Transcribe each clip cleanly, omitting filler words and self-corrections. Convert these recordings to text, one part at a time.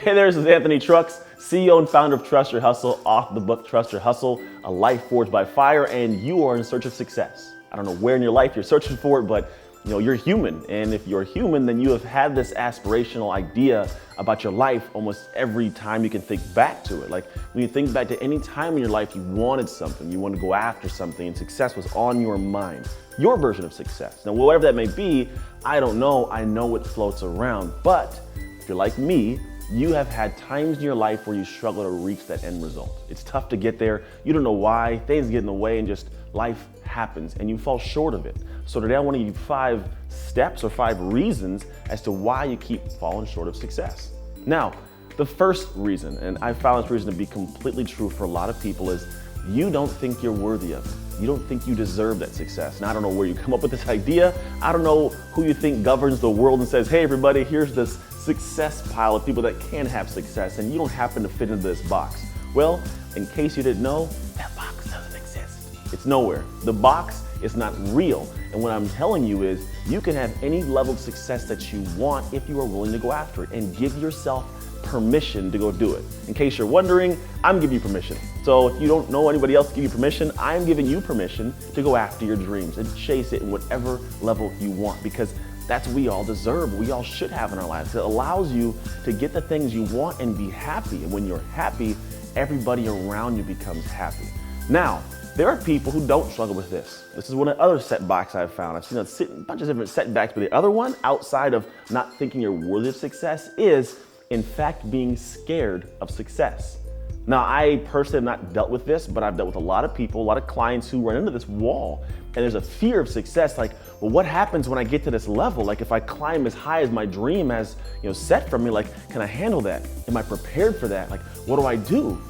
Hey there, this is Anthony Trucks, CEO and founder of Trust Your Hustle, author of the book Trust Your Hustle, A Life Forged by Fire, and you are in search of success. I don't know where in your life you're searching for it, but you're human, and if you're human, then you have had this aspirational idea about your life almost every time you can think back to it. Like when you think back to any time in your life you wanted something, you wanted to go after something, and success was on your mind. Your version of success. Now, whatever that may be, I don't know. I know it floats around, but if you're like me, you have had times in your life where you struggle to reach that end result. It's tough to get there. You don't know why. Things get in the way and just life happens and you fall short of it. So today I want to give you 5 steps or 5 reasons as to why you keep falling short of success. Now, the first reason, and I found this reason to be completely true for a lot of people, is you don't think you're worthy of it. You don't think you deserve that success. Now, I don't know where you come up with this idea. I don't know who you think governs the world and says, hey everybody, here's this success pile of people that can have success, and you don't happen to fit into this box. Well, in case you didn't know, that box doesn't exist. It's nowhere. The box is not real. And what I'm telling you is you can have any level of success that you want if you are willing to go after it and give yourself permission to go do it. In case you're wondering, I'm giving you permission. So if you don't know anybody else to give you permission, I'm giving you permission to go after your dreams and chase it in whatever level you want, because that's what we all deserve, we all should have in our lives. It allows you to get the things you want and be happy. And when you're happy, everybody around you becomes happy. Now, there are people who don't struggle with this. This is one of the other setbacks I've found. I've seen a bunch of different setbacks, but the other one, outside of not thinking you're worthy of success, is in fact being scared of success. Now, I personally have not dealt with this, but I've dealt with a lot of people, a lot of clients who run into this wall. And there's a fear of success, like, well, what happens when I get to this level? Like, if I climb as high as my dream has, set for me, like, can I handle that? Am I prepared for that? Like, what do I do?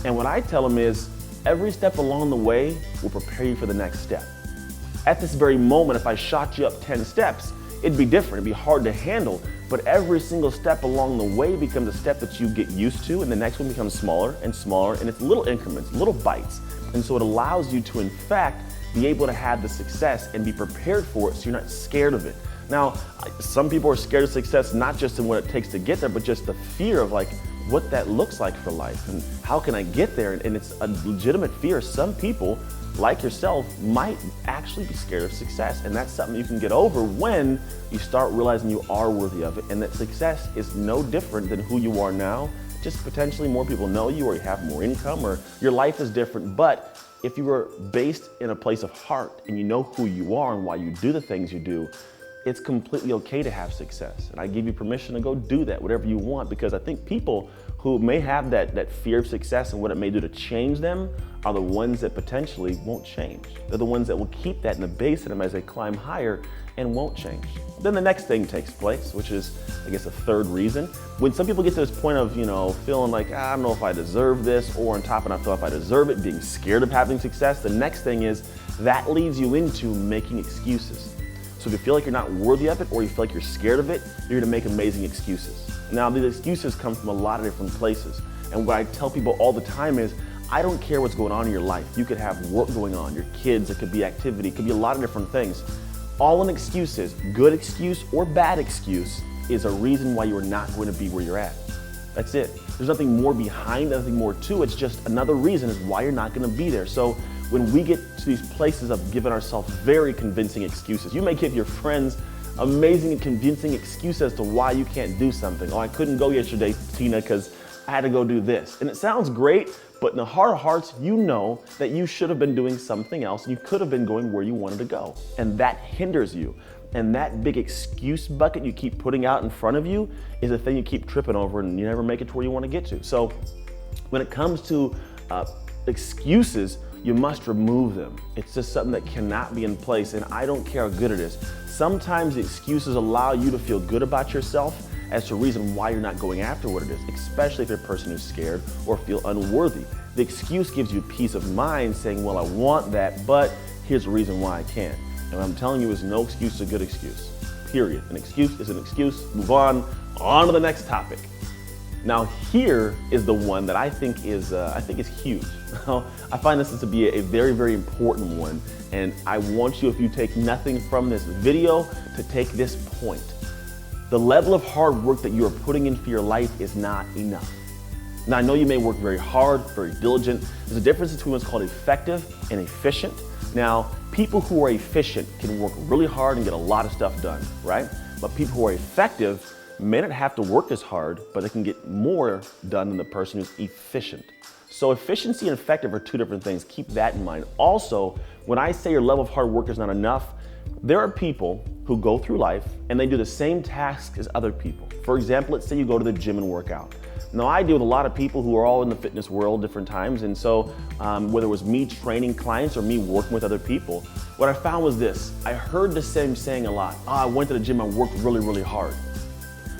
And what I tell them is, every step along the way will prepare you for the next step. At this very moment, if I shot you up 10 steps, it'd be different, it'd be hard to handle, but every single step along the way becomes a step that you get used to, and the next one becomes smaller and smaller, and it's little increments, little bites. And so it allows you to, in fact, be able to have the success and be prepared for it so you're not scared of it. Now, some people are scared of success not just in what it takes to get there, but just the fear of like what that looks like for life and how can I get there? And it's a legitimate fear. Some people, like yourself, might actually be scared of success, and that's something you can get over when you start realizing you are worthy of it and that success is no different than who you are now. Just potentially more people know you, or you have more income, or your life is different. But if you are based in a place of heart and you know who you are and why you do the things you do, it's completely okay to have success. And I give you permission to go do that, whatever you want, because I think people who may have that fear of success and what it may do to change them are the ones that potentially won't change. They're the ones that will keep that in the base of them as they climb higher and won't change. Then the next thing takes place, which is, I guess, a third reason. When some people get to this point of, feeling like, I don't know if I deserve this, or on top of not feeling if I deserve it, being scared of having success, the next thing is that leads you into making excuses. So if you feel like you're not worthy of it, or you feel like you're scared of it, you're gonna make amazing excuses. Now, these excuses come from a lot of different places. And what I tell people all the time is, I don't care what's going on in your life. You could have work going on, your kids, it could be activity, it could be a lot of different things. All an excuse is, good excuse or bad excuse, is a reason why you're not going to be where you're at. That's it. There's nothing more behind, nothing more to it. It's just another reason is why you're not going to be there. So when we get to these places of giving ourselves very convincing excuses, you may give your friends amazing and convincing excuses as to why you can't do something. Oh, I couldn't go yesterday, Tina, because I had to go do this. And it sounds great, but in the heart of hearts, you know that you should have been doing something else and you could have been going where you wanted to go. And that hinders you. And that big excuse bucket you keep putting out in front of you is the thing you keep tripping over and you never make it to where you want to get to. So when it comes to excuses, you must remove them. It's just something that cannot be in place, and I don't care how good it is. Sometimes the excuses allow you to feel good about yourself as to reason why you're not going after what it is, especially if you're a person who's scared or feel unworthy. The excuse gives you peace of mind saying, well, I want that, but here's the reason why I can't. And what I'm telling you is no excuse is a good excuse, period. An excuse is an excuse. Move on to the next topic. Now here is the one that I think is huge. I find this to be a very, very important one, and I want you, if you take nothing from this video, to take this point. The level of hard work that you are putting in for your life is not enough. Now, I know you may work very hard, very diligent. There's a difference between what's called effective and efficient. Now, people who are efficient can work really hard and get a lot of stuff done, right? But people who are effective may not have to work as hard, but they can get more done than the person who's efficient. So efficiency and effective are two different things. Keep that in mind. Also, when I say your level of hard work is not enough, there are people who go through life and they do the same tasks as other people. For example, let's say you go to the gym and work out. Now, I deal with a lot of people who are all in the fitness world different times, and so whether it was me training clients or me working with other people, what I found was this. I heard the same saying a lot. I went to the gym and worked really, really hard.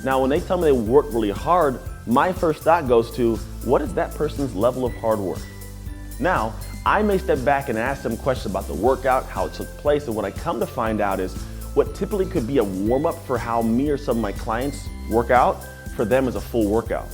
Now, when they tell me they worked really hard, my first thought goes to, what is that person's level of hard work? Now, I may step back and ask them questions about the workout, how it took place, and what I come to find out is what typically could be a warm-up for how me or some of my clients work out, for them is a full workout.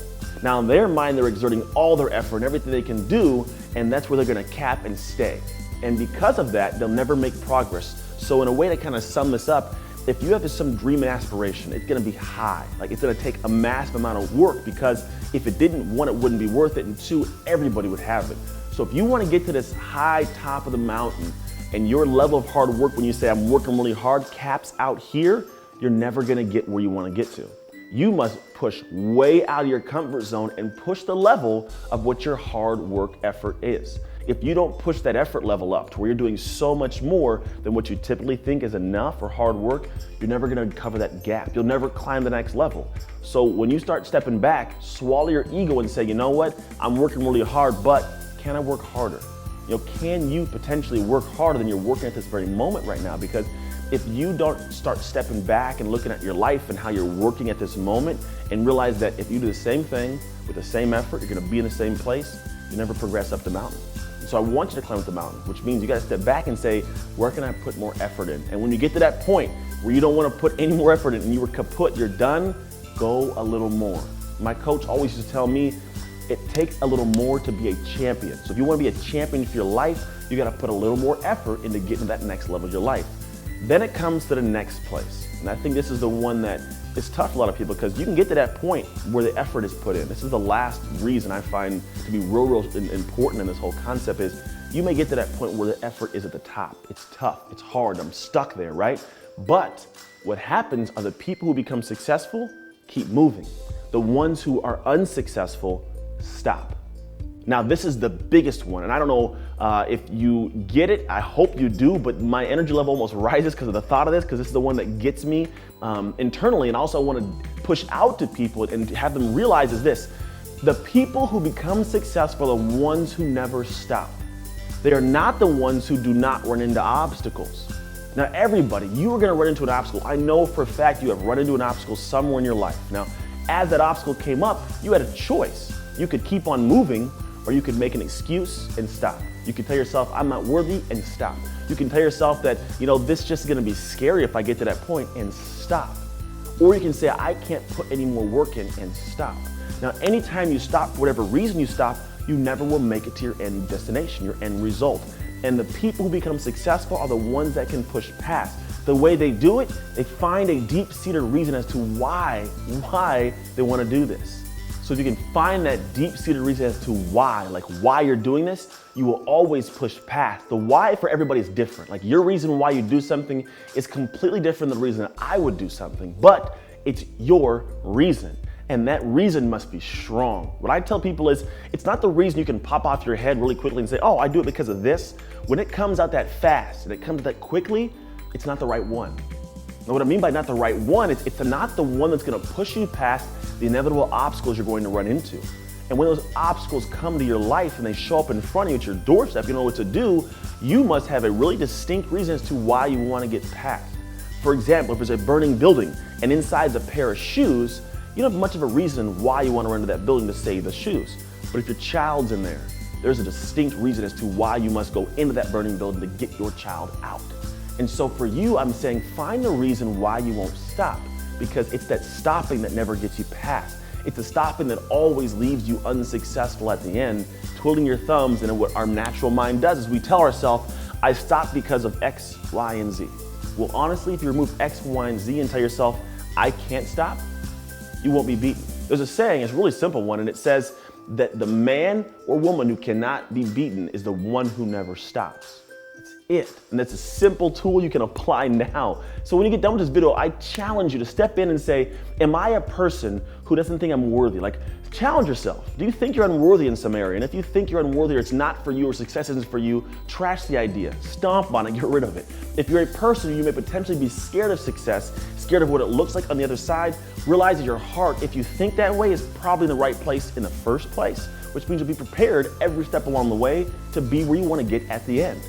Now, in their mind, they're exerting all their effort and everything they can do, and that's where they're gonna cap and stay. And because of that, they'll never make progress. So in a way to kind of sum this up, if you have some dream and aspiration, it's gonna be high. Like, it's gonna take a massive amount of work, because if it didn't, one, it wouldn't be worth it, and two, everybody would have it. So if you wanna get to this high top of the mountain and your level of hard work, when you say I'm working really hard, caps out here, you're never gonna get where you wanna get to. You must push way out of your comfort zone and push the level of what your hard work effort is. If you don't push that effort level up to where you're doing so much more than what you typically think is enough for hard work, you're never gonna cover that gap. You'll never climb the next level. So when you start stepping back, swallow your ego and say, you know what? I'm working really hard, but can I work harder? You know, can you potentially work harder than you're working at this very moment right now? Because if you don't start stepping back and looking at your life and how you're working at this moment and realize that if you do the same thing with the same effort, you're gonna be in the same place, you never progress up the mountain. And so I want you to climb up the mountain, which means you gotta step back and say, where can I put more effort in? And when you get to that point where you don't wanna put any more effort in and you were kaput, you're done, go a little more. My coach always used to tell me, it takes a little more to be a champion. So if you wanna be a champion for your life, you gotta put a little more effort into getting to that next level of your life. Then it comes to the next place. And I think this is the one that is tough for a lot of people, because you can get to that point where the effort is put in. This is the last reason I find to be real important in this whole concept is you may get to that point where the effort is at the top. It's tough, it's hard, I'm stuck there, right? But what happens are the people who become successful keep moving. The ones who are unsuccessful stop. Now, this is the biggest one, and I don't know if you get it. I hope you do, but my energy level almost rises because of the thought of this, because this is the one that gets me internally, and also I want to push out to people and have them realize is this: the people who become successful are the ones who never stop. They are not the ones who do not run into obstacles. Now, everybody, you are going to run into an obstacle. I know for a fact you have run into an obstacle somewhere in your life. Now, as that obstacle came up, you had a choice. You could keep on moving, or you could make an excuse and stop. You could tell yourself, I'm not worthy, and stop. You can tell yourself that, you know, this is just gonna be scary if I get to that point, and stop. Or you can say, I can't put any more work in, and stop. Now, anytime you stop, for whatever reason you stop, you never will make it to your end destination, your end result. And the people who become successful are the ones that can push past. The way they do it, they find a deep-seated reason as to why they wanna do this. So if you can find that deep-seated reason as to why, like why you're doing this, you will always push past. The why for everybody is different. Like your reason why you do something is completely different than the reason that I would do something, but it's your reason. And that reason must be strong. What I tell people is, it's not the reason you can pop off your head really quickly and say, oh, I do it because of this. When it comes out that fast and it comes out that quickly, it's not the right one. Now, what I mean by not the right one, it's not the one that's gonna push you past the inevitable obstacles you're going to run into. And when those obstacles come to your life and they show up in front of you at your doorstep, you know what to do, you must have a really distinct reason as to why you wanna get past. For example, if there's a burning building and inside's a pair of shoes, you don't have much of a reason why you wanna run into that building to save the shoes. But if your child's in there, there's a distinct reason as to why you must go into that burning building to get your child out. And so for you, I'm saying find the reason why you won't stop, because it's that stopping that never gets you past. It's the stopping that always leaves you unsuccessful at the end, twiddling your thumbs. And what our natural mind does is we tell ourselves, I stopped because of X, Y, and Z. Well, honestly, if you remove X, Y, and Z and tell yourself, I can't stop, you won't be beaten. There's a saying, it's a really simple one, and it says that the man or woman who cannot be beaten is the one who never stops. That's it. And that's a simple tool you can apply now. So when you get done with this video, I challenge you to step in and say, am I a person who doesn't think I'm worthy? Like, challenge yourself. Do you think you're unworthy in some area? And if you think you're unworthy or it's not for you or success isn't for you, trash the idea, stomp on it, get rid of it. If you're a person who you may potentially be scared of success, scared of what it looks like on the other side, realize that your heart, if you think that way, is probably in the right place in the first place, which means you'll be prepared every step along the way to be where you want to get at the end.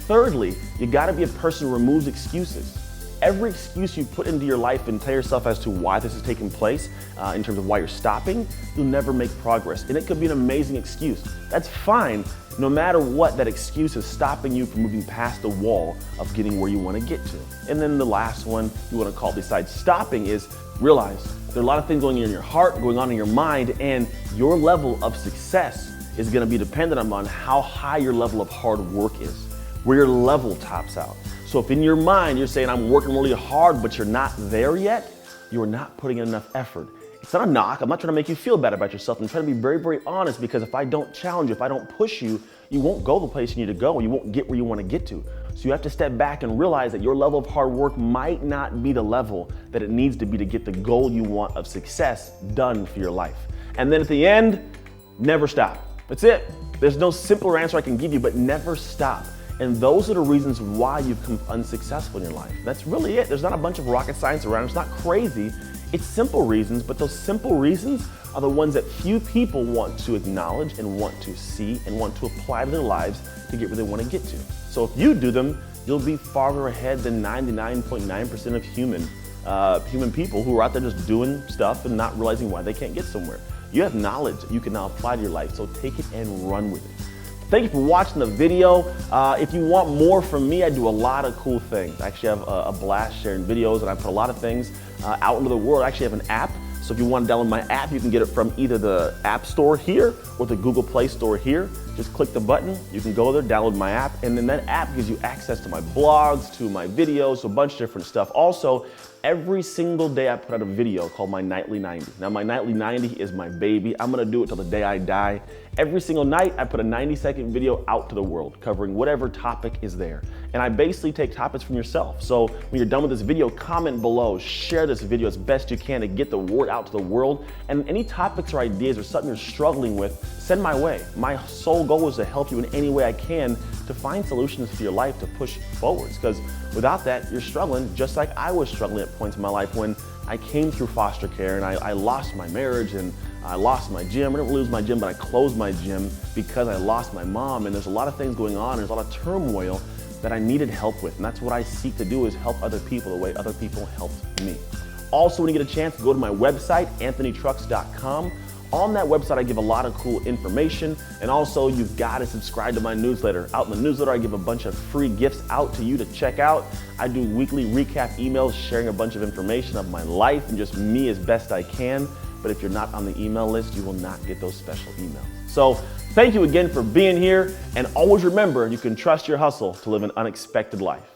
Thirdly, you gotta be a person who removes excuses. Every excuse you put into your life and tell yourself as to why this is taking place, in terms of why you're stopping, you'll never make progress. And it could be an amazing excuse. That's fine, no matter what that excuse is stopping you from moving past the wall of getting where you want to get to. And then the last one you want to call besides stopping is realize there are a lot of things going on in your heart, going on in your mind, and your level of success is going to be dependent on how high your level of hard work is, where your level tops out. So if in your mind you're saying I'm working really hard, but you're not there yet, you're not putting in enough effort. It's not a knock. I'm not trying to make you feel bad about yourself. I'm trying to be very, very honest, because if I don't challenge you, if I don't push you, you won't go the place you need to go, and you won't get where you want to get to. So you have to step back and realize that your level of hard work might not be the level that it needs to be to get the goal you want of success done for your life. And then at the end, never stop. That's it. There's no simpler answer I can give you, but never stop. And those are the reasons why you've become unsuccessful in your life. That's really it. There's not a bunch of rocket science around. It's not crazy. It's simple reasons, but those simple reasons are the ones that few people want to acknowledge and want to see and want to apply to their lives to get where they want to get to. So if you do them, you'll be farther ahead than 99.9% of human people who are out there just doing stuff and not realizing why they can't get somewhere. You have knowledge that you can now apply to your life, so take it and run with it. Thank you for watching the video. If you want more from me, I do a lot of cool things. I actually have a blast sharing videos, and I put a lot of things out into the world. I actually have an app, so if you want to download my app, you can get it from either the App Store here or the Google Play Store here. Just click the button, you can go there, download my app, and then that app gives you access to my blogs, to my videos, to a bunch of different stuff. Also, every single day I put out a video called my Nightly 90. Now my Nightly 90 is my baby. I'm gonna do it till the day I die. Every single night I put a 90-second video out to the world covering whatever topic is there. And I basically take topics from yourself. So when you're done with this video, comment below, share this video as best you can to get the word out to the world. And any topics or ideas or something you're struggling with, send my way. My sole goal is to help you in any way I can to find solutions for your life to push forwards. Because without that, you're struggling just like I was struggling at points in my life when I came through foster care and I lost my marriage and I lost my gym. I didn't lose my gym, but I closed my gym because I lost my mom. And there's a lot of things going on. There's a lot of turmoil that I needed help with. And that's what I seek to do, is help other people the way other people helped me. Also, when you get a chance, go to my website, anthonytrucks.com. On that website, I give a lot of cool information, and also you've got to subscribe to my newsletter. Out in the newsletter, I give a bunch of free gifts out to you to check out. I do weekly recap emails sharing a bunch of information of my life and just me as best I can. But if you're not on the email list, you will not get those special emails. So thank you again for being here, and always remember, you can trust your hustle to live an unexpected life.